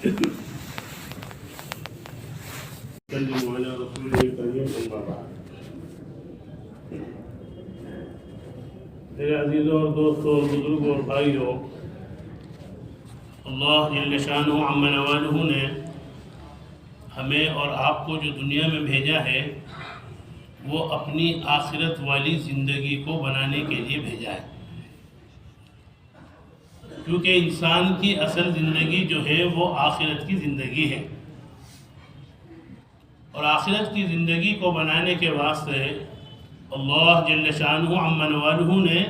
على رسوله الكريم أما بعد. میرے عزیزوں اور دوستوں اور بزرگوں اور بھائیوں، اللہ جل شانہ عم نوالہ نے ہمیں اور آپ کو جو دنیا میں بھیجا ہے وہ اپنی آخرت والی زندگی کو بنانے کے لیے بھیجا ہے، کیونکہ انسان کی اصل زندگی جو ہے وہ آخرت کی زندگی ہے، اور آخرت کی زندگی کو بنانے کے واسطے اللہ جل شانہ عم نوالہ نے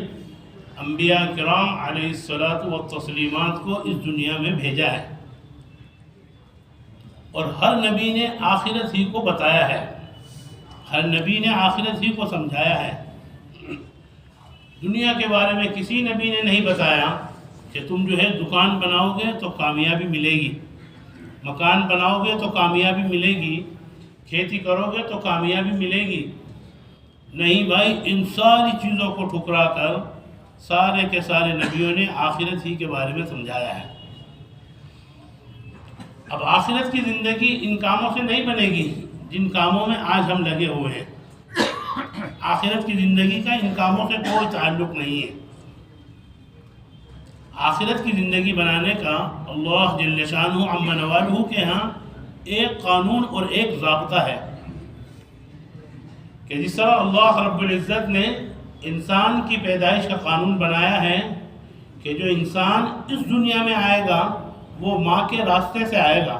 انبیاء کرام علیہ الصلاۃ والتسلیمات کو اس دنیا میں بھیجا ہے، اور ہر نبی نے آخرت ہی کو بتایا ہے، ہر نبی نے آخرت ہی کو سمجھایا ہے۔ دنیا کے بارے میں کسی نبی نے نہیں بتایا کہ تم جو ہے دکان بناؤ گے تو کامیابی ملے گی، مکان بناؤ گے تو کامیابی ملے گی، کھیتی کرو گے تو کامیابی ملے گی۔ نہیں بھائی، ان ساری چیزوں کو ٹھکرا کر سارے کے سارے نبیوں نے آخرت ہی کے بارے میں سمجھایا ہے۔ اب آخرت کی زندگی ان کاموں سے نہیں بنے گی جن کاموں میں آج ہم لگے ہوئے ہیں۔ آخرت کی زندگی کا ان کاموں سے کوئی تعلق نہیں ہے۔ آخرت کی زندگی بنانے کا اللہ جل شانہ عم نوالہ کے ہاں ایک قانون اور ایک ضابطہ ہے کہ جس طرح اللہ رب العزت نے انسان کی پیدائش کا قانون بنایا ہے کہ جو انسان اس دنیا میں آئے گا وہ ماں کے راستے سے آئے گا،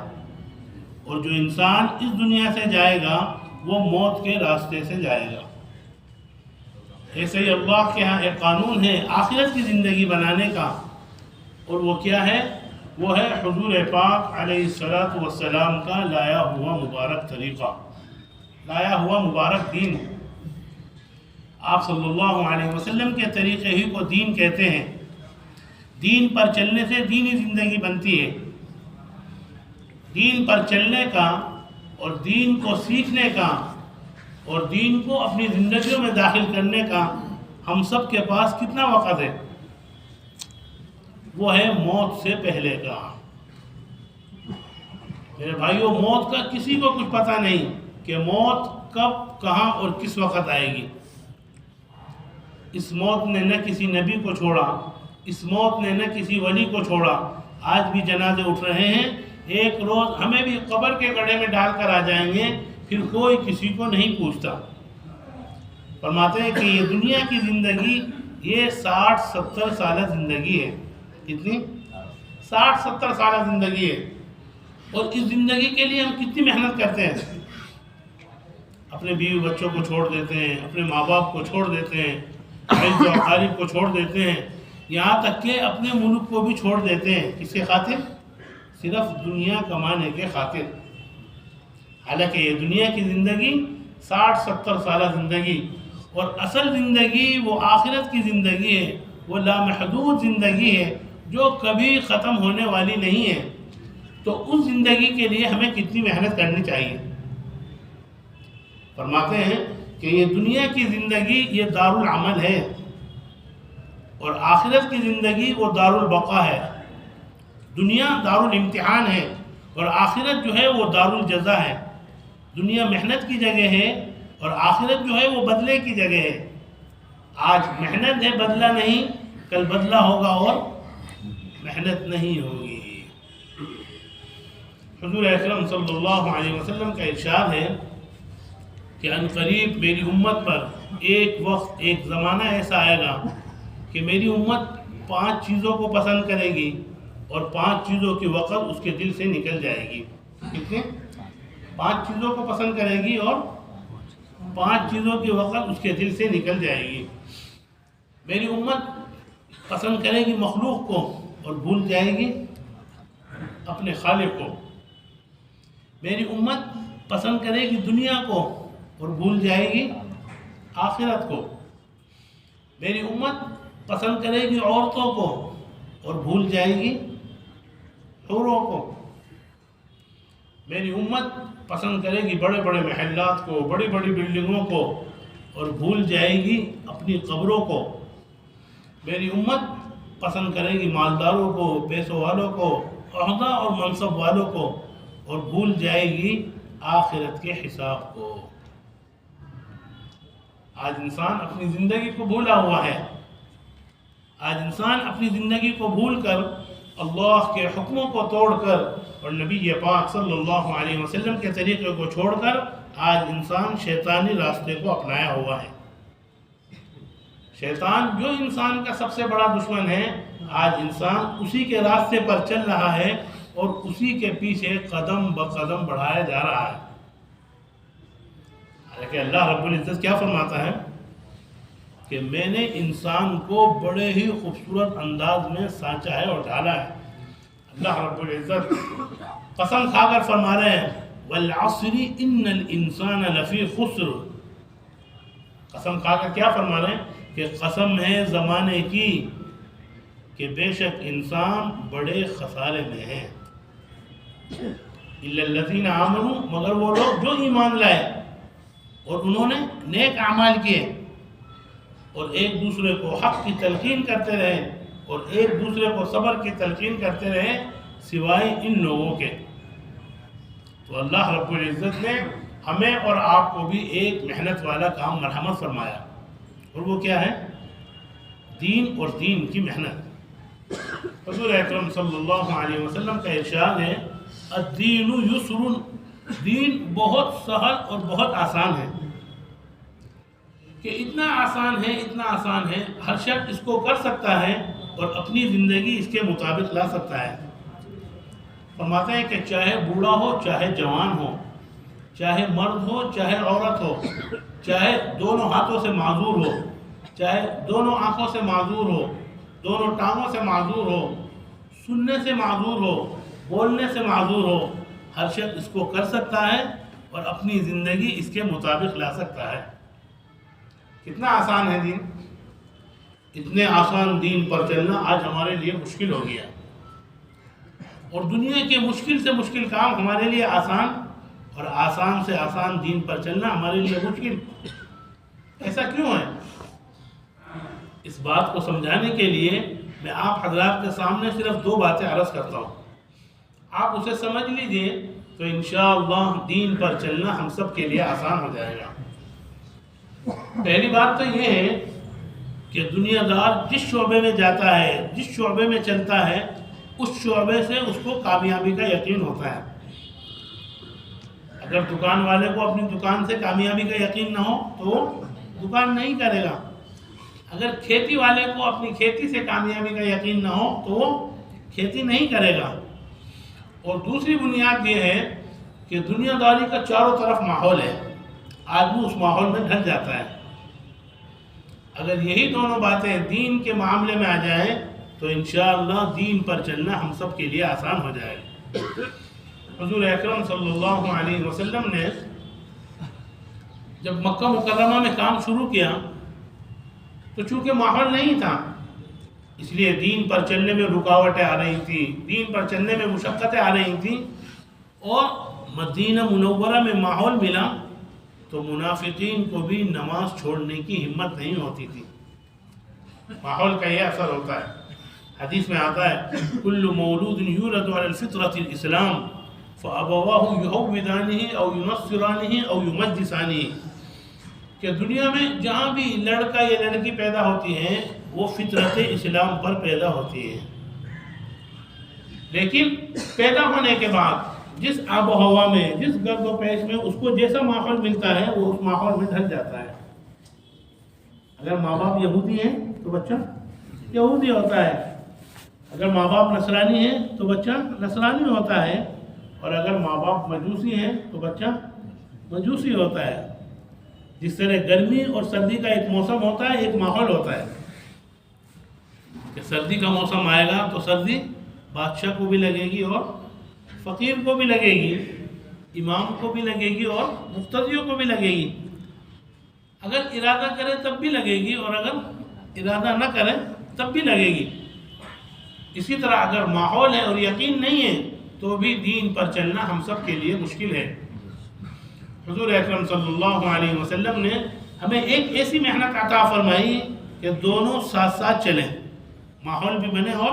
اور جو انسان اس دنیا سے جائے گا وہ موت کے راستے سے جائے گا، ایسے ہی اللہ کے ہاں ایک قانون ہے آخرت کی زندگی بنانے کا، اور وہ کیا ہے؟ وہ ہے حضور پاک علیہ الصلاۃ والسلام کا لایا ہوا مبارک طریقہ، لایا ہوا مبارک دین۔ آپ صلی اللہ علیہ وسلم کے طریقے ہی کو دین کہتے ہیں۔ دین پر چلنے سے دینی زندگی بنتی ہے۔ دین پر چلنے کا اور دین کو سیکھنے کا اور دین کو اپنی زندگیوں میں داخل کرنے کا ہم سب کے پاس کتنا وقت ہے؟ وہ ہے موت سے پہلے کا۔ میرے بھائیوں، موت کا کسی کو کچھ پتہ نہیں کہ موت کب، کہاں اور کس وقت آئے گی۔ اس موت نے نہ کسی نبی کو چھوڑا، اس موت نے نہ کسی ولی کو چھوڑا۔ آج بھی جنازے اٹھ رہے ہیں، ایک روز ہمیں بھی قبر کے گڑھے میں ڈال کر آ جائیں گے، پھر کوئی کسی کو نہیں پوچھتا۔ فرماتے ہیں کہ یہ دنیا کی زندگی یہ 60-70 سالہ زندگی ہے۔ کتنی؟ 60-70 سالہ زندگی ہے، اور اس زندگی کے لیے ہم کتنی محنت کرتے ہیں۔ اپنے بیوی بچوں کو چھوڑ دیتے ہیں، اپنے ماں باپ کو چھوڑ دیتے ہیں، عزیز و اقارب کو چھوڑ دیتے ہیں، یہاں تک کہ اپنے ملک کو بھی چھوڑ دیتے ہیں۔ کس کے خاطر؟ صرف دنیا کمانے کے خاطر۔ حالانکہ یہ دنیا کی زندگی 60-70 سالہ زندگی، اور اصل زندگی وہ آخرت کی زندگی ہے، وہ لامحدود زندگی ہے جو کبھی ختم ہونے والی نہیں ہے۔ تو اس زندگی کے لیے ہمیں کتنی محنت کرنی چاہیے؟ فرماتے ہیں کہ یہ دنیا کی زندگی یہ دار العمل ہے، اور آخرت کی زندگی وہ دار البقا ہے۔ دنیا دار الامتحان ہے، اور آخرت جو ہے وہ دار الجزا ہے۔ دنیا محنت کی جگہ ہے، اور آخرت جو ہے وہ بدلے کی جگہ ہے۔ آج محنت ہے، بدلہ نہیں، کل بدلہ ہوگا اور محنت نہیں ہوگی۔ حضور اکرم صلی اللہ علیہ وسلم کا ارشاد ہے کہ ان قریب میری امت پر ایک وقت، ایک زمانہ ایسا آئے گا کہ میری امت 5 چیزوں کو پسند کرے گی، اور 5 چیزوں کی وقت اس کے دل سے نکل جائے گی۔ کتنے؟ 5 چیزوں کو پسند کرے گی اور 5 چیزوں کی وقت اس کے دل سے نکل جائے گی۔ میری امت پسند کرے گی مخلوق کو اور بھول جائے گی اپنے خالق کو۔ میری امت پسند کرے گی دنیا کو اور بھول جائے گی آخرت کو۔ میری امت پسند کرے گی عورتوں کو اور بھول جائے گی حوروں کو۔ میری امت پسند کرے گی بڑے بڑے محلات کو، بڑی بڑی بلڈنگوں کو، اور بھول جائے گی اپنی قبروں کو۔ میری امت پسند کرے گی مالداروں کو، پیسوں والوں کو، عہدہ اور منصب والوں کو اور بھول جائے گی آخرت کے حساب کو۔ آج انسان اپنی زندگی کو بھولا ہوا ہے، آج انسان اپنی زندگی کو بھول کر اللہ کے حکموں کو توڑ کر اور نبی پاک صلی اللہ علیہ وسلم کے طریقے کو چھوڑ کر آج انسان شیطانی راستے کو اپنایا ہوا ہے۔ شیطان جو انسان کا سب سے بڑا دشمن ہے، آج انسان اسی کے راستے پر چل رہا ہے اور اسی کے پیچھے قدم بقدم بڑھایا جا رہا ہے۔ حالانکہ اللہ رب العزت کیا فرماتا ہے کہ میں نے انسان کو بڑے ہی خوبصورت انداز میں سانچا ہے اور ڈھالا ہے۔ اللہ رب العزت قسم کھا کر فرما رہے ہیں وَالْعَصْرِ إِنَّ الْإِنسَانَ لَفِي خُسْرٍ۔ قسم کھا کر کیا فرما رہے ہیں کہ قسم ہے زمانے کی کہ بے شک انسان بڑے خسارے میں ہیں۔ إِلَّا الَّذِينَ آمَنُوا، مگر وہ لوگ جو ایمان لائے اور انہوں نے نیک اعمال کیے اور ایک دوسرے کو حق کی تلقین کرتے رہے اور ایک دوسرے کو صبر کی تلقین کرتے رہے، سوائے ان لوگوں کے۔ تو اللہ رب العزت نے ہمیں اور آپ کو بھی ایک محنت والا کام مرحمت فرمایا، اور وہ کیا ہے؟ دین اور دین کی محنت۔ حضور اکرم صلی اللہ علیہ وسلم کا ارشاد ہے الدین یسر، دین بہت سہل اور بہت آسان ہے، کہ اتنا آسان ہے، اتنا آسان ہے ہر شخص اس کو کر سکتا ہے اور اپنی زندگی اس کے مطابق لا سکتا ہے۔ فرماتے ہیں کہ چاہے بوڑھا ہو چاہے جوان ہو، چاہے مرد ہو چاہے عورت ہو، چاہے دونوں ہاتھوں سے معذور ہو، چاہے دونوں آنکھوں سے معذور ہو، دونوں ٹانگوں سے معذور ہو، سننے سے معذور ہو، بولنے سے معذور ہو، ہر شخص اس کو کر سکتا ہے اور اپنی زندگی اس کے مطابق لا سکتا ہے۔ کتنا آسان ہے دین! اتنے آسان دین پر چلنا آج ہمارے لیے مشکل ہو گیا، اور دنیا کے مشکل سے مشکل کام ہمارے لیے آسان، اور آسان سے آسان دین پر چلنا ہمارے لیے مشکل۔ ایسا کیوں ہے؟ اس بات کو سمجھانے کے لیے میں آپ حضرات کے سامنے صرف دو باتیں عرض کرتا ہوں، آپ اسے سمجھ لیجئے تو انشاءاللہ دین پر چلنا ہم سب کے لیے آسان ہو جائے گا۔ پہلی بات تو یہ ہے کہ دنیا دار جس شعبے میں جاتا ہے، جس شعبے میں چلتا ہے، اس شعبے سے اس کو کامیابی کا یقین ہوتا ہے۔ اگر دکان والے کو اپنی دکان سے کامیابی کا یقین نہ ہو تو وہ دکان نہیں کرے گا، اگر کھیتی والے کو اپنی کھیتی سے کامیابی کا یقین نہ ہو تو وہ کھیتی نہیں کرے گا۔ اور دوسری بنیاد یہ ہے کہ دنیا داری کا چاروں طرف ماحول ہے، آدمی اس ماحول میں ڈھل جاتا ہے۔ اگر یہی دونوں باتیں دین کے معاملے میں آ جائیں تو انشاءاللہ دین پر چلنا ہم سب کے لیے آسان ہو جائے گا۔ حضور اکرم صلی اللہ علیہ وسلم نے جب مکہ مکرمہ میں کام شروع کیا تو چونکہ ماحول نہیں تھا، اس لیے دین پر چلنے میں رکاوٹیں آ رہی تھی، دین پر چلنے میں مشقتیں آ رہی تھیں، اور مدینہ منورہ میں ماحول ملا تو منافقین کو بھی نماز چھوڑنے کی ہمت نہیں ہوتی تھی۔ ماحول کا یہ اثر ہوتا ہے، حدیث میں آتا ہے کل مولود یولد علی الفطرۃ الاسلام فابواہ یہودانہ او ینصرانہ او یمجسانہ، کہ دنیا میں جہاں بھی لڑکا یا لڑکی پیدا ہوتی ہیں وہ فطرت اسلام پر پیدا ہوتی ہے، لیکن پیدا ہونے کے بعد جس آب و ہوا میں، جس گرد و پیش میں اس کو جیسا ماحول ملتا ہے وہ اس ماحول میں ڈھل جاتا ہے۔ اگر ماں باپ یہودی ہیں تو بچہ یہودی ہوتا ہے، اگر ماں باپ نصرانی ہیں تو بچہ نصرانی ہوتا ہے، اور اگر ماں باپ مجوسی ہیں تو بچہ مجوسی ہوتا ہے۔ جس طرح گرمی اور سردی کا ایک موسم ہوتا ہے، ایک ماحول ہوتا ہے کہ سردی کا موسم آئے گا تو سردی بادشاہ کو بھی لگے گی اور فقیر کو بھی لگے گی، امام کو بھی لگے گی اور مقتدیوں کو بھی لگے گی۔ اگر ارادہ کرے تب بھی لگے گی اور اگر ارادہ نہ کرے تب بھی لگے گی۔ اسی طرح اگر ماحول ہے اور یقین نہیں ہے تو بھی دین پر چلنا ہم سب کے لیے مشکل ہے۔ حضور اکرم صلی اللہ علیہ وسلم نے ہمیں ایک ایسی محنت عطا فرمائی کہ دونوں ساتھ ساتھ چلیں، ماحول بھی بنے اور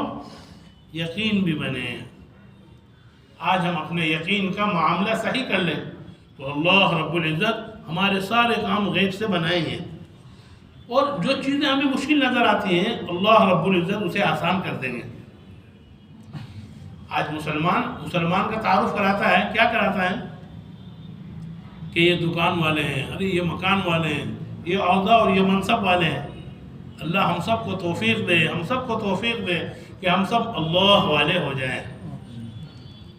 یقین بھی بنے۔ آج ہم اپنے یقین کا معاملہ صحیح کر لیں تو اللہ رب العزت ہمارے سارے کام غیب سے بنائیں گے، اور جو چیزیں ہمیں مشکل نظر آتی ہیں اللہ رب العزت اسے آسان کر دیں گے۔ آج مسلمان کا تعارف کراتا ہے، کیا کراتا ہے کہ یہ دکان والے ہیں، ارے یہ مکان والے ہیں، یہ عہدہ اور یہ منصب والے ہیں۔ اللہ ہم سب کو توفیق دے، ہم سب کو توفیق دے کہ ہم سب اللہ والے ہو جائیں،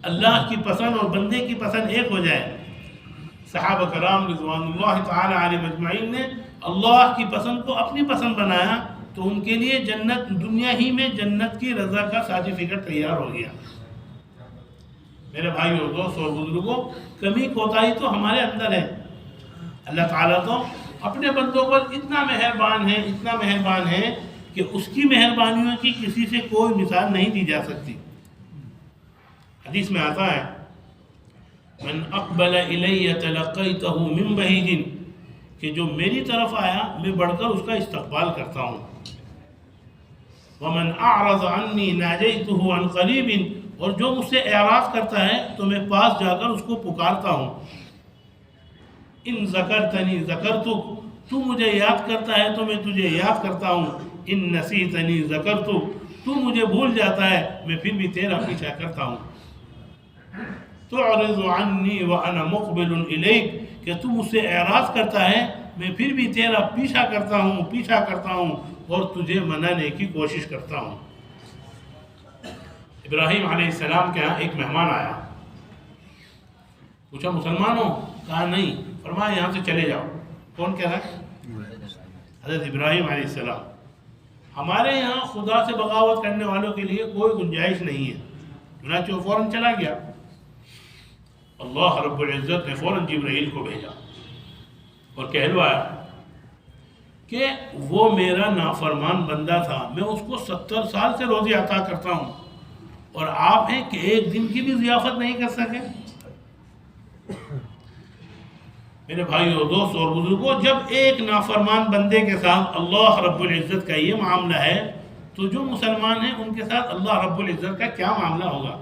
اللہ کی پسند اور بندے کی پسند ایک ہو جائے۔ صحابہ کرام رضوان اللہ تعالی علیہم اجمعین نے اللہ کی پسند کو اپنی پسند بنایا تو ان کے لیے جنت، دنیا ہی میں جنت کی رضا کا سرٹیفکیٹ تیار ہو گیا۔ میرے بھائیوں، دوستوں اور بزرگوں، کمی کوتاہی تو ہمارے اندر ہے۔ اللہ تعالیٰ تو اپنے بندوں پر اتنا مہربان ہے کہ اس کی مہربانیوں کی کسی سے کوئی مثال نہیں دی جا سکتی۔ حدیث میں آتا ہے من اقبل الی تلقیتہ من بعید، کہ جو میری طرف آیا میں بڑھ کر اس کا استقبال کرتا ہوں۔ ومن اعرض عنی ناجیتہ عن قریب، اور جو مجھ سے اعراض کرتا ہے تو میں پاس جا کر اس کو پکارتا ہوں۔ ان ذکرتنی ذکرتک، تو مجھے یاد کرتا ہے تو میں تجھے یاد کرتا ہوں۔ ان نسیتنی ذکرتک، تو مجھے بھول جاتا ہے میں پھر بھی تیرا پیچھا کرتا ہوں۔ تعرض عنی وانا مقبل الیک، کہ تو مجھ سے اعراض کرتا ہے میں پھر بھی تیرا پیچھا کرتا ہوں اور تجھے منانے کی کوشش کرتا ہوں۔ ابراہیم علیہ السلام کے ہاں ایک مہمان آیا، پوچھا مسلمان ہو؟ کہا نہیں۔ فرمایا یہاں سے چلے جاؤ۔ کون کہہ رہا ہے؟ حضرت ابراہیم علیہ السلام۔ ہمارے یہاں خدا سے بغاوت کرنے والوں کے لیے کوئی گنجائش نہیں ہے، چنانچہ وہ فوراً چلا گیا۔ اللہ رب العزت نے فوراً جبرائیل کو بھیجا اور کہلوایا کہ وہ میرا نافرمان بندہ تھا، میں اس کو 70 سال سے روزی عطا کرتا ہوں، اور آپ ہیں کہ ایک دن کی بھی ضیافت نہیں کر سکے۔ میرے بھائیو، دوست اور بزرگوں، جب ایک نافرمان بندے کے ساتھ اللہ رب العزت کا یہ معاملہ ہے تو جو مسلمان ہیں ان کے ساتھ اللہ رب العزت کا کیا معاملہ ہوگا۔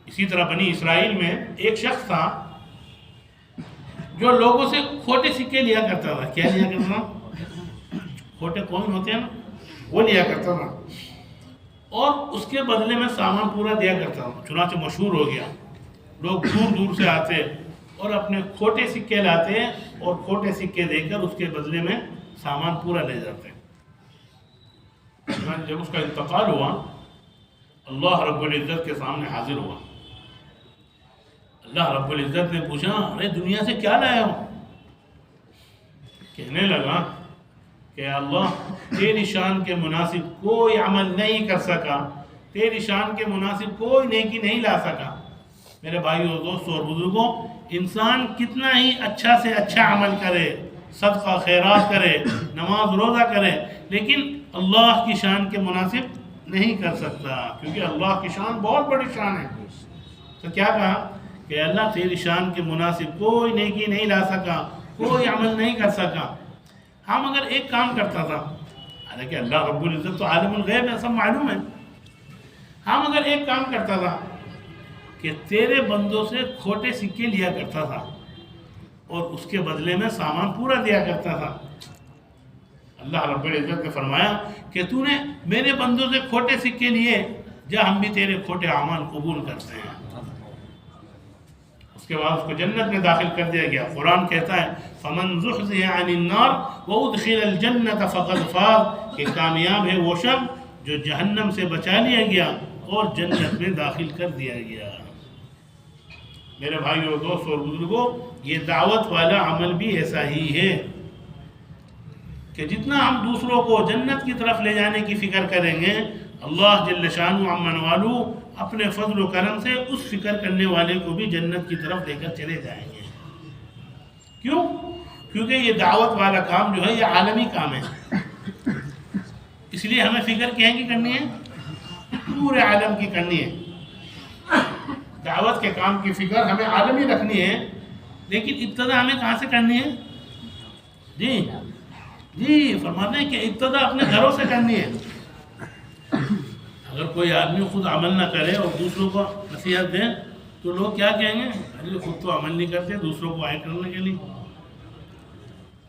اسی طرح بنی اسرائیل میں ایک شخص تھا جو لوگوں سے کھوٹے سکے لیا کرتا تھا۔ کیا لیا کرتا تھا؟ کھوٹے کوئن ہوتے ہیں نا، وہ لیا کرتا تھا، اور اس کے بدلے میں سامان پورا دیا کرتا تھا۔ چنانچہ مشہور ہو گیا، لوگ دور دور سے آتے اور اپنے کھوٹے سکے لاتے اور کھوٹے سکے دے کر اس کے بدلے میں سامان پورا لے جاتے۔ جب اس کا انتقال ہوا، اللہ رب العزت کے سامنے حاضر ہوا۔ اللہ رب العزت نے پوچھا، ارے دنیا سے کیا لایا ہو؟ کہنے لگا کہ اللہ، تیری شان کے مناسب کوئی عمل نہیں کر سکا، تیری شان کے مناسب کوئی نیکی نہیں لا سکا۔ میرے بھائیو، دوستوں اور بزرگوں، انسان کتنا ہی اچھا سے اچھا عمل کرے، صدقہ خیرات کرے، نماز روزہ کرے، لیکن اللہ کی شان کے مناسب نہیں کر سکتا، کیونکہ اللہ کی شان بہت بڑی شان ہے۔ تو کیا کہا کہ اللہ تیری شان کے مناسب کوئی نیکی نہیں لا سکا، کوئی عمل نہیں کر سکا۔ ہم اگر ایک کام کرتا تھا، حالانکہ اللہ رب العزت تو عالم الغیب ہے، سب معلوم ہے، ہم اگر ایک کام کرتا تھا کہ تیرے بندوں سے کھوٹے سکے لیا کرتا تھا اور اس کے بدلے میں سامان پورا دیا کرتا تھا، اللہ رب العزت نے فرمایا کہ تو نے میرے بندوں سے کھوٹے سکے لیے، جا ہم بھی تیرے کھوٹے اعمال قبول کرتے ہیں۔ اس کے بعد اس کو جنت میں داخل کر دیا گیا۔ قرآن کہتا ہے فَمَنْ زُحْزِحَ عَنِ النَّارِ وَأُدْخِلَ الْجَنَّةَ فَقَدْ فَازَ، کہ کامیاب ہے وہ شخص جو جہنم سے بچا لیا گیا اور جنت میں داخل کر دیا گیا۔ میرے بھائیو، دوستوں اور بزرگوں، یہ دعوت والا عمل بھی ایسا ہی ہے کہ جتنا ہم دوسروں کو جنت کی طرف لے جانے کی فکر کریں گے، اللہ جل شانہ عمن والو اپنے فضل و کرم سے اس فکر کرنے والے کو بھی جنت کی طرف لے کر چلے جائیں گے۔ کیوں؟ کیونکہ یہ دعوت والا کام جو ہے یہ عالمی کام ہے، اس لیے ہمیں فکر کہیں کی کرنی ہے؟ پورے عالم کی کرنی ہے۔ دعوت کے کام کی فکر ہمیں عالمی رکھنی ہے، لیکن ابتدا ہمیں کہاں سے کرنی ہے؟ جی فرماتے ہیں کہ ابتدا اپنے گھروں سے کرنی ہے۔ اگر کوئی آدمی خود عمل نہ کرے اور دوسروں کو نصیحت دیں تو لوگ کیا کہیں گے؟ ارے خود تو عمل نہیں کرتے، دوسروں کو آئے کرنے کے لیے۔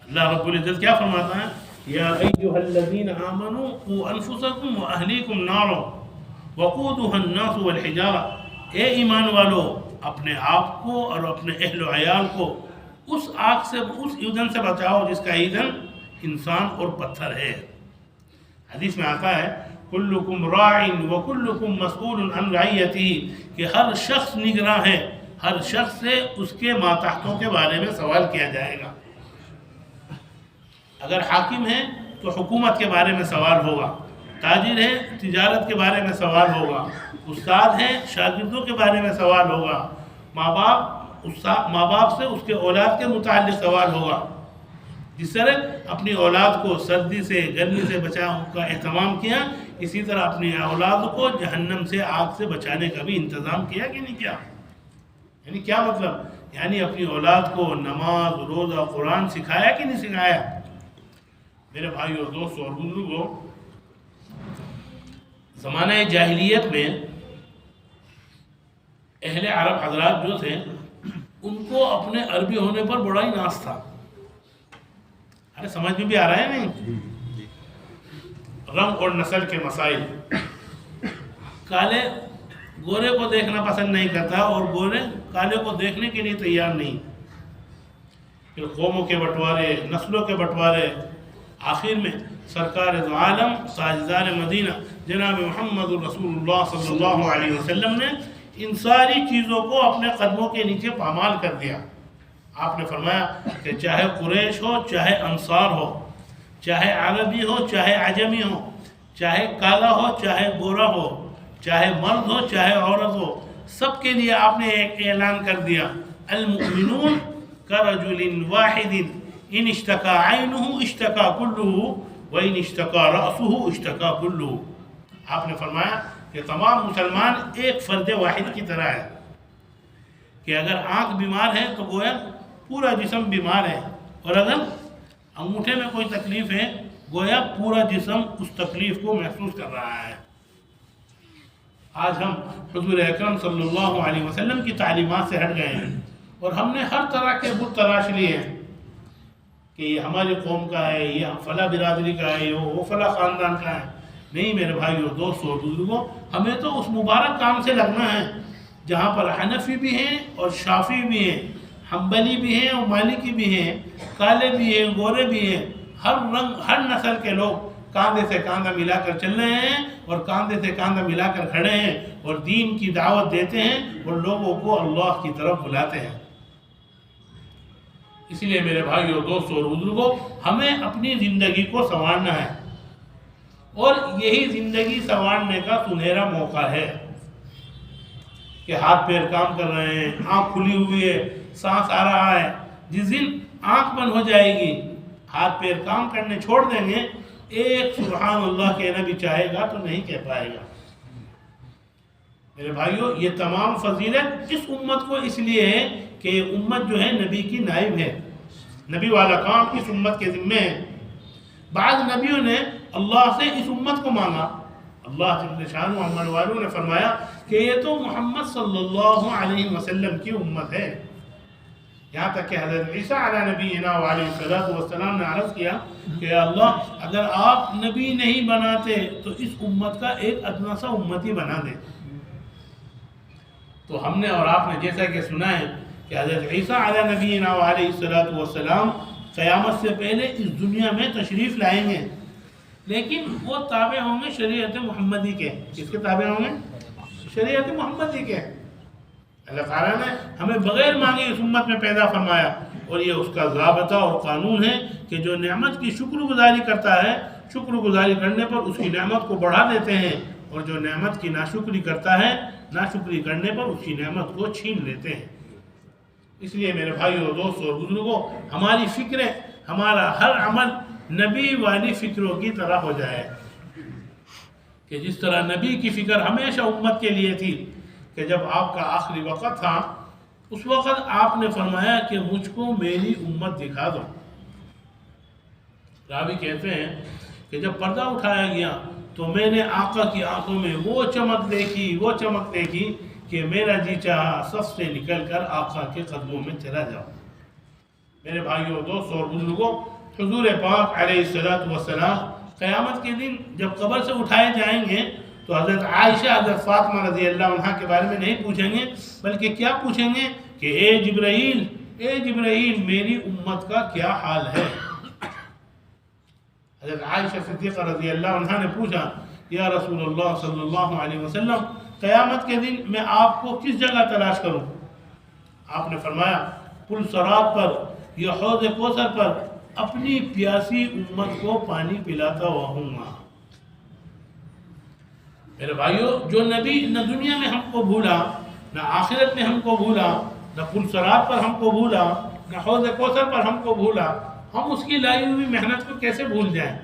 اللہ رب العزت کیا فرماتا ہے؟ یا ایھا الذین آمنوا قوا انفسکم واہلیکم نارا وقودها الناس والحجارہ، اے ایمان والو اپنے آپ کو اور اپنے اہل و عیال کو اس آگ سے، اس ایندھن سے بچاؤ جس کا ایندھن انسان اور پتھر ہے۔ حدیث میں آتا ہے کلکم راع وکلکم مسئول عن رعیتہ، کہ ہر شخص نگراں ہے، ہر شخص سے اس کے ماتحتوں کے بارے میں سوال کیا جائے گا۔ اگر حاکم ہے تو حکومت کے بارے میں سوال ہوگا، تاجر ہے تجارت کے بارے میں سوال ہوگا، استاد ہے شاگردوں کے بارے میں سوال ہوگا، ماں باپ سے اس کے اولاد کے متعلق سوال ہوگا۔ جس طرح اپنی اولاد کو سردی سے گرمی سے بچاؤ کا اہتمام کیا، اسی طرح اپنی اولاد کو جہنم سے آگ سے بچانے کا بھی انتظام کیا کہ نہیں کیا؟ یعنی کیا مطلب؟ یعنی اپنی اولاد کو نماز روزہ قرآن سکھایا کہ نہیں سکھایا؟ میرے بھائیو دوستو اور بزرگوں، زمانہ جاہلیت میں اہل عرب حضرات جو تھے ان کو اپنے عربی ہونے پر بڑا ہی ناز تھا۔ ارے سمجھ میں بھی آ رہا ہے نہیں؟ رنگ اور نسل کے مسائل، کالے گورے کو دیکھنا پسند نہیں کرتا اور گورے کالے کو دیکھنے کے لیے تیار نہیں، پھر قوموں کے بٹوارے، نسلوں کے بٹوارے، آخر میں سرکار دو عالم تاجدار مدینہ جناب محمد رسول اللہ صلی اللہ علیہ وسلم نے ان ساری چیزوں کو اپنے قدموں کے نیچے پامال کر دیا۔ آپ نے فرمایا کہ چاہے قریش ہو، چاہے انصار ہو، چاہے عربی ہو، چاہے عجمی ہو، چاہے کالا ہو، چاہے گورا ہو، چاہے مرد ہو، چاہے عورت ہو، سب کے لیے آپ نے ایک اعلان کر دیا، المؤمنون کرجل واحد ان اشتکا عینہ اشتکا کلہ وان اشتکا رأسہ اشتکا کلہ۔ آپ نے فرمایا کہ تمام مسلمان ایک فرد واحد کی طرح ہے، کہ اگر آنکھ بیمار ہے تو گویا پورا جسم بیمار ہے، اور اگر انگوٹھے میں کوئی تکلیف ہے گویا پورا جسم اس تکلیف کو محسوس کر رہا ہے۔ آج ہم حضور اکرم صلی اللہ علیہ وسلم کی تعلیمات سے ہٹ گئے ہیں اور ہم نے ہر طرح کے بت تراش لیے ہیں کہ یہ ہماری قوم کا ہے، یہ فلاں برادری کا ہے، وہ فلاں خاندان کا ہے۔ نہیں میرے بھائیو دوستو اور بزرگوں، ہمیں تو اس مبارک کام سے لگنا ہے جہاں پر حنفی بھی ہیں اور شافعی بھی ہیں، حنبلی بھی ہیں اور مالکی بھی ہیں، کالے بھی ہیں، گورے بھی ہیں، ہر رنگ ہر نسل کے لوگ کاندھے سے کاندھا ملا کر چل رہے ہیں اور کاندھے سے کاندھا ملا کر کھڑے ہیں اور دین کی دعوت دیتے ہیں اور لوگوں کو اللہ کی طرف بلاتے ہیں۔ اس لیے میرے بھائیو دوستو اور بزرگوں، ہمیں اپنی زندگی کو سنوارنا ہے اور یہی زندگی سنوارنے کا سنہرا موقع ہے کہ ہاتھ پیر کام کر رہے ہیں، آنکھ کھلی ہوئی ہے، سانس آ رہا ہے۔ جس دن آنکھ بند ہو جائے گی، ہاتھ پیر کام کرنے چھوڑ دیں گے، ایک سبحان اللہ کہنا بھی چاہے گا تو نہیں کہہ پائے گا۔ میرے بھائیو یہ تمام فضیلت اس امت کو اس لیے ہے کہ یہ امت جو ہے نبی کی نائب ہے، نبی والا کام اس امت کے ذمے ہے۔ بعض نبیوں نے اللہ سے اس امت کو مانگا، اللہ جل شانہ محمد والوں نے فرمایا کہ یہ تو محمد صلی اللہ علیہ وسلم کی امت ہے۔ یہاں تک کہ حضرت عیسیٰ علیہ نبینا علیہ السلام نے عرض کیا کہ اللہ اگر آپ نبی نہیں بناتے تو اس امت کا ایک ادنا سا امتی بنا دے۔ تو ہم نے اور آپ نے جیسا کہ سنا ہے کہ حضرت عیسیٰ علیہ نبینا علیہ السلام قیامت سے پہلے اس دنیا میں تشریف لائیں گے، لیکن وہ تابع ہوں گے شریعت محمدی کے۔ کس کے تابع ہوں گے؟ شریعت محمدی کے۔ اللہ تعالیٰ نے ہمیں بغیر مانگے اس امت میں پیدا فرمایا، اور یہ اس کا ضابطہ اور قانون ہے کہ جو نعمت کی شکر گزاری کرتا ہے، شکر گزاری کرنے پر اس کی نعمت کو بڑھا دیتے ہیں، اور جو نعمت کی ناشکری کرتا ہے، ناشکری کرنے پر اس کی نعمت کو چھین لیتے ہیں۔ اس لیے میرے بھائیوں اور دوستوں اور بزرگوں، ہماری فکریں، ہمارا ہر عمل نبی والی فکروں کی طرح ہو جائے، کہ جس طرح نبی کی فکر ہمیشہ امت کے لیے تھی کہ جب آپ کا آخری وقت تھا اس وقت آپ نے فرمایا کہ مجھ کو میری امت دکھا دو۔ راوی کہتے ہیں کہ جب پردہ اٹھایا گیا تو میں نے آقا کی آنکھوں میں وہ چمک دیکھی کہ میرا جی چاہا صف سے نکل کر آقا کے قدموں میں چلا جاؤں۔ میرے بھائیوں، دوستوں اور بزرگوں، حضور پاک علیہ السلام قیامت کے دن جب قبر سے اٹھائے جائیں گے تو حضرت عائشہ، حضرت فاطمہ رضی اللہ عنہ کے بارے میں نہیں پوچھیں گے، بلکہ کیا پوچھیں گے کہ اے جبرائیل میری امت کا کیا حال ہے؟ حضرت عائشہ صدیقہ رضی اللہ عنہ نے پوچھا، یا رسول اللہ صلی اللہ علیہ وسلم، قیامت کے دن میں آپ کو کس جگہ تلاش کروں؟ آپ نے فرمایا، پل صراط پر یا حوض کوثر پر اپنی پیاسی امت کو پانی پلاتا ہوا ہوں گا۔ میرے بھائیوں، جو نبی نہ دنیا میں ہم کو بھولا، نہ آخرت میں ہم کو بھولا، نہ پل صراط پر ہم کو بھولا، نہ حوض کوثر پر ہم کو بھولا، ہم اس کی لائی ہوئی محنت کو کیسے بھول جائیں؟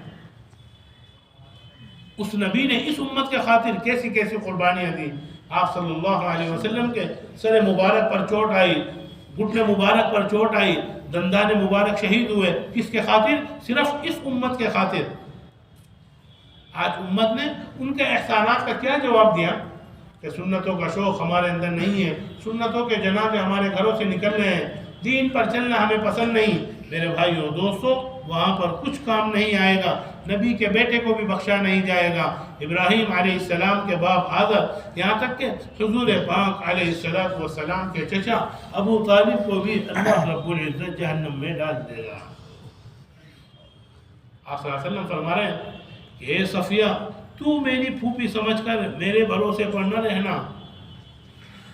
اس نبی نے اس امت کے خاطر کیسی کیسی قربانیاں دی۔ آپ صلی اللہ علیہ وسلم کے سر مبارک پر چوٹ آئی، گھٹنے مبارک پر چوٹ آئی، دندان مبارک شہید ہوئے، کس کے خاطر؟ صرف اس امت کے خاطر۔ آج امت نے ان کے احسانات کا کیا جواب دیا کہ سنتوں کا شوق ہمارے اندر نہیں ہے، سنتوں کے جنازے ہمارے گھروں سے نکل رہے ہیں، دین پر چلنا ہمیں پسند نہیں۔ میرے بھائیوں دوستوں، وہاں پر کچھ کام نہیں آئے گا، نبی کے بیٹے کو بھی بخشا نہیں جائے گا، ابراہیم علیہ السلام کے باپ آدم، یہاں تک کہ حضور پاک علیہ السلام کے چچا ابو طالب کو بھی اللہ رب العزت جہنم میں ڈال دے گا۔ آپ صلی اللہ علیہ وسلم فرما رہے ہیں کہ اے صفیہ، تو میری پھوپھی سمجھ کر میرے بھروسے پر نہ رہنا،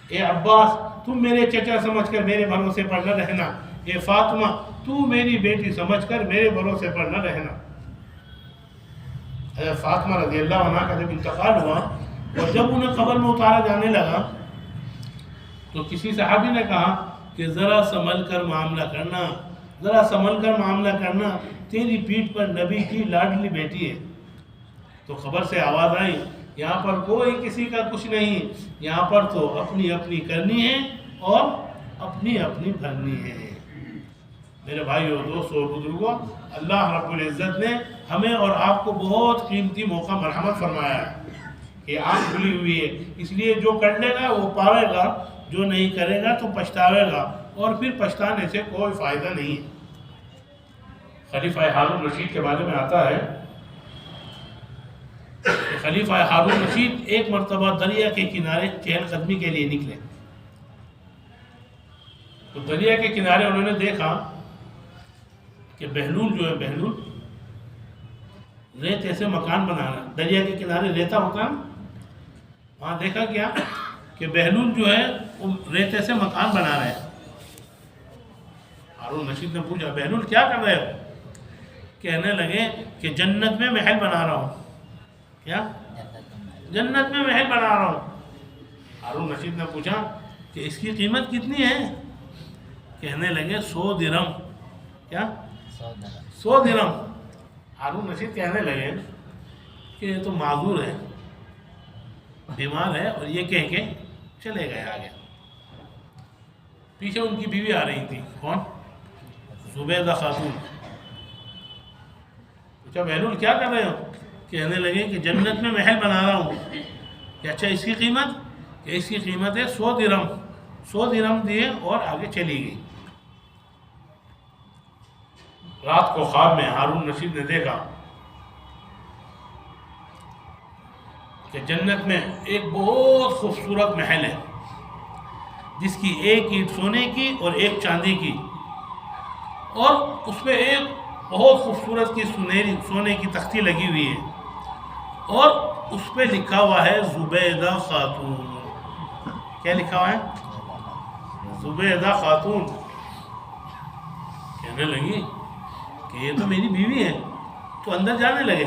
اے عباس تم میرے چچا سمجھ کر میرے بھروسے پر نہ رہنا، اے فاطمہ تو میری بیٹی سمجھ کر میرے بھروسے پر نہ رہنا۔ حضرت فاطمہ رضی اللہ عنہ کا جب انتقال ہوا اور جب انہیں قبر میں اتارا جانے لگا تو کسی صحابی نے کہا کہ ذرا سنبھل کر معاملہ کرنا، ذرا سنبھل کر معاملہ کرنا، تیری پیٹھ پر نبی کی لاڈلی بیٹی ہے۔ تو خبر سے آواز آئی، یہاں پر کوئی کسی کا کچھ نہیں، یہاں پر تو اپنی اپنی کرنی ہے اور اپنی اپنی بھرنی ہے۔ میرے بھائیوں، دوستوں اور بزرگوں، اللہ رب العزت نے ہمیں اور آپ کو بہت قیمتی موقع مرحمت فرمایا ہے کہ آنکھ کھلی ہوئی ہے، اس لیے جو کر لے گا وہ پاوے گا، جو نہیں کرے گا تو پچھتاوے گا، اور پھر پچھتانے سے کوئی فائدہ نہیں ہے۔ خلیفہ ہارون رشید کے بارے میں آتا ہے کہ خلیفہ ہارون رشید ایک مرتبہ دریا کے کنارے چہل قدمی کے لیے نکلے تو دریا کے کنارے انہوں نے دیکھا کہ بہلول جو ہے، بہلول ریت ایسے مکان بنا رہا ہے، دریا کے کنارے ریتا ہوتا ہے، وہاں دیکھا کیا کہ بہلول جو ہے وہ ریت ایسے مکان بنا رہے ہیں۔ ہارون رشید نے پوچھا، بہلول کیا کر رہے ہو؟ کہنے لگے کہ جنت میں محل بنا رہا ہوں۔ کیا؟ جنت میں محل بنا رہا ہوں۔ ہارون رشید نے پوچھا کہ اس کی قیمت کتنی ہے؟ کہنے لگے 100 درہم۔ کیا؟ 100 درہم۔ ہارون رشید کہنے لگے کہ یہ تو معذور ہے، بیمار ہے، اور یہ کہہ کے چلے گئے آگے۔ پیچھے ان کی بیوی آ رہی تھی، کون؟ زبیدہ خاتون۔ پوچھا بہلول کیا کر رہے ہو؟ کہنے لگے کہ جنت میں محل بنا رہا ہوں۔ کہ اچھا اس کی قیمت؟ کہ اس کی قیمت ہے 100 درہم۔ 100 درہم دیے اور آگے چلی گئی۔ رات کو خواب میں ہارون رشید نے دیکھا کہ جنت میں ایک بہت خوبصورت محل ہے جس کی ایک اینٹ سونے کی اور ایک چاندی کی، اور اس پہ ایک بہت خوبصورت کی سونے کی تختی لگی ہوئی ہے، اور اس پہ لکھا ہوا ہے زبیدہ خاتون۔ کیا لکھا ہوا ہے؟ زبیدہ خاتون۔ کہنے لگی کہ یہ تو میری بیوی ہے، تو اندر جانے لگے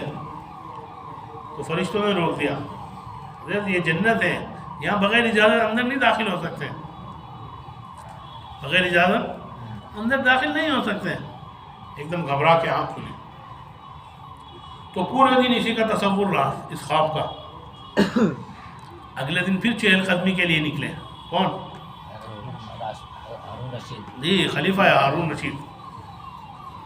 تو فرشتوں نے روک دیا، یہ جنت ہے، یہاں بغیر اجازت اندر نہیں داخل ہو سکتے، بغیر اجازت اندر داخل نہیں ہو سکتے۔ ایک دم گھبرا کے آنکھ کھلی تو پورے دن اسی کا تصور رہا، اس خواب کا۔ اگلے دن پھر چہل قدمی کے لیے نکلے، کون؟ جی، خلیفہ ہارون رشید۔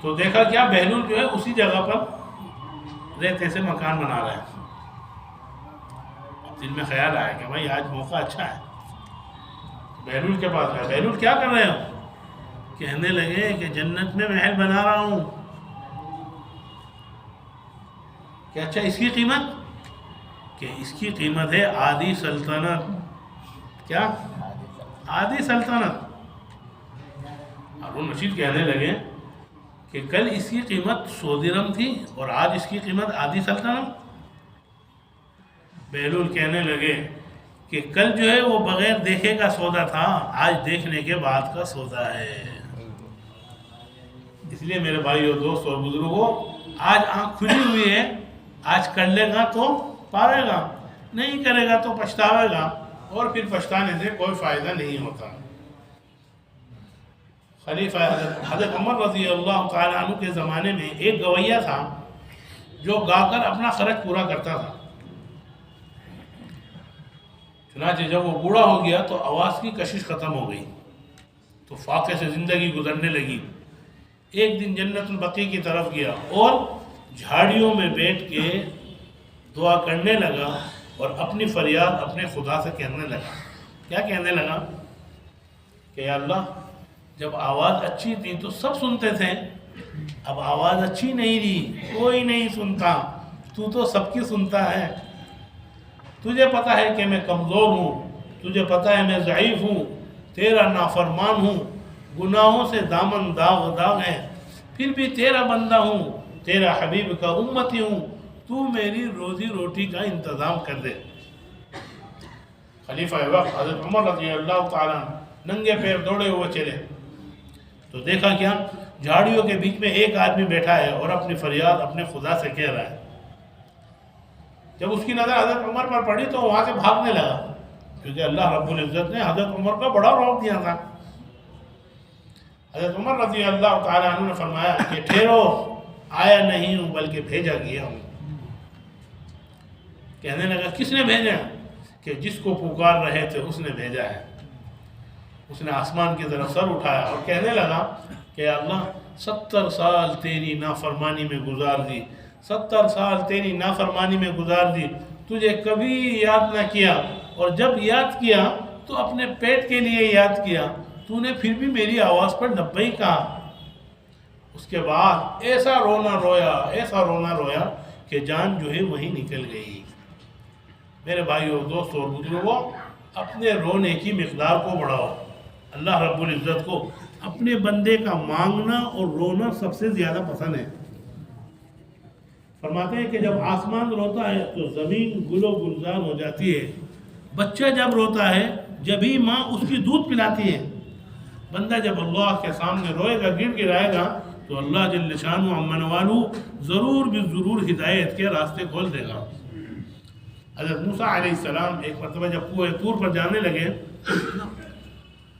تو دیکھا کیا، بہلول جو ہے اسی جگہ پر ریت سے مکان بنا رہا ہے۔ دل میں خیال آیا کہ بھائی آج موقع اچھا ہے، بہلول کے پاس گیا. بہلول کیا کر رہے ہو؟ کہنے لگے کہ جنت میں محل بنا رہا ہوں. کہ اچھا اس کی قیمت؟ کہ اس کی قیمت ہے آدھی سلطنت. کیا؟ آدھی سلطنت. ہارون رشید کہنے لگے کہ کل اس کی قیمت 100 درہم تھی اور آج اس کی قیمت آدھی سلطنت. بہلول کہنے لگے کہ کل جو ہے وہ بغیر دیکھے کا سودا تھا، آج دیکھنے کے بعد کا سودا ہے. اس لیے میرے بھائیو، دوست اور بزرگوں، آج آنکھ کھلی ہوئی ہے، آج کر لے گا تو پاوے گا، نہیں کرے گا تو پچھتاوے گا، اور پھر پچھتانے سے کوئی فائدہ نہیں ہوتا. خلیفہ حضرت عمر رضی اللہ تعالیٰ عنہ کے زمانے میں ایک گویہ تھا جو گا کر اپنا خرچ پورا کرتا تھا. چنانچہ جب وہ بوڑھا ہو گیا تو آواز کی کشش ختم ہو گئی، تو فاقے سے زندگی گزرنے لگی. ایک دن جنت البقیع کی طرف گیا اور جھاڑیوں میں بیٹھ کے دعا کرنے لگا اور اپنی فریاد اپنے خدا سے کہنے لگا. کیا کہنے لگا؟ کہ یا اللہ، جب آواز اچھی تھی تو سب سنتے تھے، اب آواز اچھی نہیں رہی، کوئی نہیں سنتا، تو سب کی سنتا ہے. تجھے پتہ ہے کہ میں کمزور ہوں، تجھے پتہ ہے میں ضعیف ہوں، تیرا نافرمان ہوں، گناہوں سے دامن داغ ہے، پھر بھی تیرا بندہ ہوں، تیرا حبیب کا امتی ہوں، تو میری روزی روٹی کا انتظام کر دے. خلیفہ وقت حضرت عمر رضی اللہ تعالیٰ ننگے پیر دوڑے ہوئے چلے تو دیکھا کیا؟ جھاڑیوں کے بیچ میں ایک آدمی بیٹھا ہے اور اپنی فریاد اپنے خدا سے کہہ رہا ہے. جب اس کی نظر حضرت عمر پر پڑی تو وہاں سے بھاگنے لگا، کیونکہ اللہ رب العزت نے حضرت عمر کا بڑا رعب دیا تھا. حضرت عمر رضی اللہ تعالیٰ عنہ نے فرمایا کہ ٹھہرو، آیا نہیں ہوں بلکہ بھیجا گیا ہوں. کہنے لگا کس نے بھیجا؟ کہ جس کو پکار رہے تھے اس نے بھیجا ہے. اس نے آسمان کی طرف سر اٹھایا اور کہنے لگا کہ اللہ 70 سال تیری نافرمانی میں گزار دی، 70 سال تیری نافرمانی میں گزار دی، تجھے کبھی یاد نہ کیا، اور جب یاد کیا تو اپنے پیٹ کے لیے یاد کیا، تو نے پھر بھی میری آواز پر لبیک کہا. اس کے بعد ایسا رونا رویا کہ جان جو ہے وہی نکل گئی. میرے بھائیو، دوستو اور بزرگوں، اپنے رونے کی مقدار کو بڑھاؤ. اللہ رب العزت کو اپنے بندے کا مانگنا اور رونا سب سے زیادہ پسند ہے. فرماتے ہیں کہ جب آسمان روتا ہے تو زمین گل و گلزار ہو جاتی ہے. بچہ جب روتا ہے جبھی ماں اس کی دودھ پلاتی ہے. بندہ جب اللہ کے سامنے روئے گا، گڑ گڑائے گا، تو اللہ جل شانہ عمن والو ضرور ہدایت کے راستے کھول دے گا. حضرت موسیٰ علیہ السلام ایک مرتبہ جب کوہ طور پر جانے لگے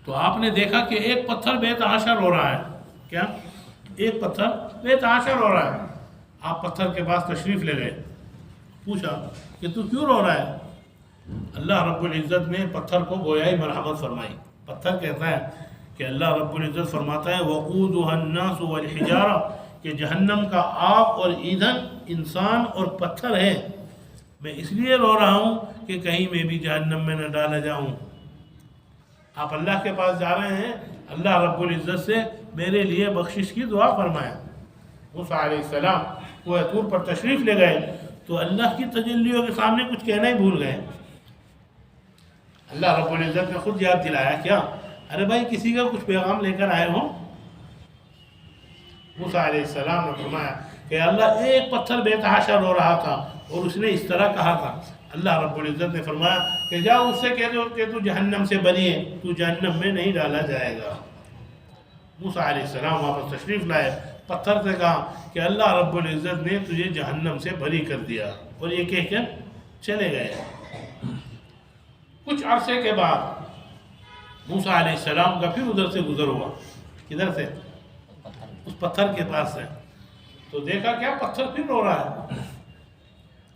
تو آپ نے دیکھا کہ ایک پتھر بے تحاشا رو رہا ہے. کیا؟ ایک پتھر بے تحاشا رو رہا ہے. آپ پتھر کے پاس تشریف لے گئے، پوچھا کہ تو کیوں رو رہا ہے؟ اللہ رب العزت نے پتھر کو گویائی مرحمت فرمائی. پتھر کہتا ہے کہ اللہ رب العزت فرماتا ہے وَقُودُهَا النَّاسُ وَالْحِجَارَةُ کہ جہنم کا آگ اور ایندھن انسان اور پتھر ہے. میں اس لیے رو رہا ہوں کہ کہیں میں بھی جہنم میں نہ ڈالا جاؤں. آپ اللہ کے پاس جا رہے ہیں، اللہ رب العزت سے میرے لیے بخشش کی دعا فرمایا. موسیٰ علیہ السلام کوہ طور پر تشریف لے گئے تو اللہ کی تجلیوں کے سامنے کچھ کہنا ہی بھول گئے. اللہ رب العزت نے خود یاد دلایا. کیا؟ ارے بھائی کسی کا کچھ پیغام لے کر آئے ہوں. موسیٰ علیہ السلام نے فرمایا کہ اللہ ایک پتھر بے تحاشا رو رہا تھا اور اس نے اس طرح کہا تھا. اللہ رب العزت نے فرمایا کہ جاؤ اس سے کہہ دو کہ تو جہنم سے بری ہے، تو جہنم میں نہیں ڈالا جائے گا. موسیٰ علیہ السلام واپس تشریف لائے، پتھر سے کہا کہ اللہ رب العزت نے تجھے جہنم سے بری کر دیا، اور یہ کہہ کر چلے گئے. کچھ عرصے کے بعد موسیٰ علیہ السلام کا پھر ادھر سے گزر ہوا. کدھر سے؟ اس پتھر کے پاس سے. تو دیکھا کیا پتھر پھر رو رہا ہے.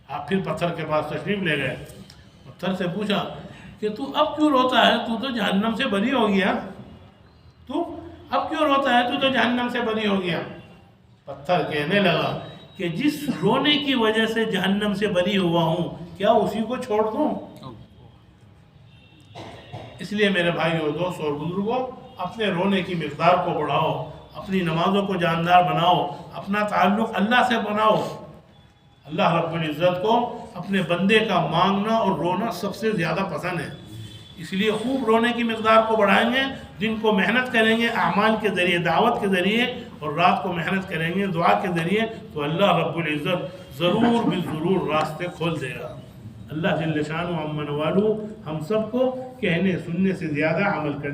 آپ پھر پتھر کے پاس تشریف لے گئے. پتھر سے پوچھا کہ تو اب کیوں روتا ہے؟ تو جہنم سے بری ہو گیا. تو اب کیوں روتا ہے؟ تو جہنم سے بری ہو گیا. پتھر کہنے لگا کہ جس رونے کی وجہ سے جہنم سے بری ہوا ہوں، کیا اسی کو چھوڑ دوں؟ اس لیے میرے بھائیوں، دوستوں اور بزرگوں، اپنے رونے کی مقدار کو بڑھاؤ، اپنی نمازوں کو جاندار بناؤ، اپنا تعلق اللہ سے بناؤ۔ اللہ رب العزت کو اپنے بندے کا مانگنا اور رونا سب سے زیادہ پسند ہے، اس لیے خوب رونے کی مقدار کو بڑھائیں گے، دن کو محنت کریں گے اعمال کے ذریعے، دعوت کے ذریعے، اور رات کو محنت کریں گے دعا کے ذریعے، تو اللہ رب العزت ضرور بالضرور راستے کھول دے گا۔ اللہ جل شانہ عمن والو ہم سب کو کہنے سننے سے زیادہ عمل کرنے